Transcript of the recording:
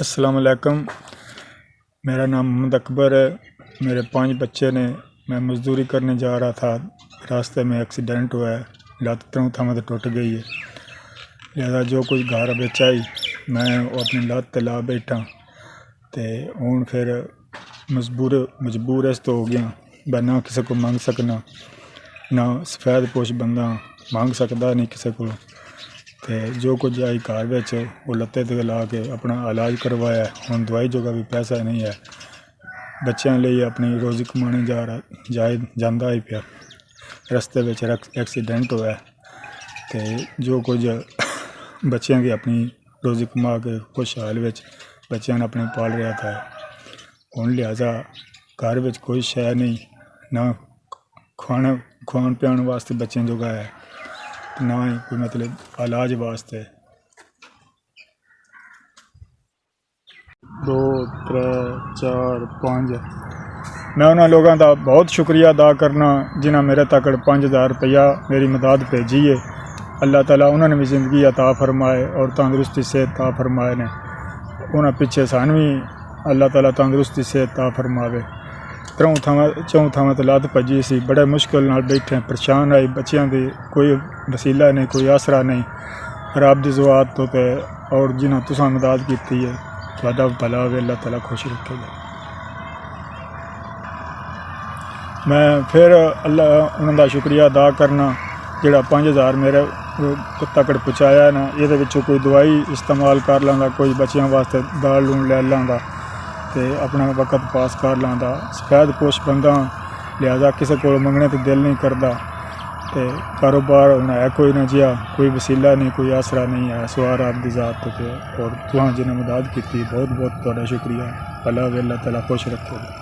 अस्सलाम वालेकुम। मेरा नाम मोहम्मद अकबर है। मेरे 5 बच्चे ने। मैं मज़दूरी करने जा रहा था, रास्ते में एक्सीडेंट हुआ है, लत्त त्रों थावां ते टुट गई है। लिहाजा जो कुछ घर बेचा ही मैं अपनी लत्त ला बैठा तो हूँ फिर मजबूर इस तो हो गया। मैं ना किसी को मंग सकना, ना सफेद पोश बंदा मंग सकता नहीं किसी को। तो जो कुछ आई घर बिच वो लत्ते ते ला के अपना इलाज करवाया। हुण दवाई जोगा भी पैसा नहीं है। बच्चों लिए अपनी रोज़ी कमाने जांदा ही पिया। रस्ते में एक्सीडेंट हुआ तो जो कुछ बच्चों की अपनी रोज़ी कमा के खुशहाल बच्चों ने अपने पाल रहा था। हुण लिहाजा घर में कोई शै नहीं, ना खान पियान वास्ते बच्चों जोगा है, ना ही कोई मतलब इलाज वास्ते। 2 3 4 5 मैं उन्होंने लोगों का बहुत शुक्रिया अदा करना जिन्हें मेरे तक 5000 रुपया मेरी मदद भेजी है। अल्लाह ताला उन्होंने भी ज़िंदगी अता फरमाए और तंदुरुस्ती सेहत अता फरमाए ने। उन्होंने पिछे सानू भी अल्लाह ताला तंदुरुस्ती सेहत अता फरमावे। 3 थावां ते लत्त भजी सी, बड़े मुश्किल नाल बैठे, परेशान आई। बच्चों की कोई वसीला नहीं, कोई आसरा नहीं। रब दी ज़ुआत तो और जिन्हें तुसां मदद की है तुहाडा भला होवे, अल्लाह ताला खुश रखेगा। मैं फिर अल्लाह उन्होंने शुक्रिया अदा करना जिहड़ा 5000 मेरे तक पहुँचाया ना। ये कोई दवाई इस्तेमाल कर लांदा, कोई बच्चों वास्ते दाल लून ले लांदा ते अपना वक्त पास कर लांदा। सफेद पोश बंदा लिहाजा किसी को मंगने तो दिल नहीं करता। तो कारोबार होना है कोई ना जिया, कोई वसीला नहीं, कोई आसरा नहीं है सवार आप दी ज़ात तो। और तुहां जिन्हें मदद की बहुत बहुत तुहाडा शुक्रिया। अल्लाह ताला खुश रखे।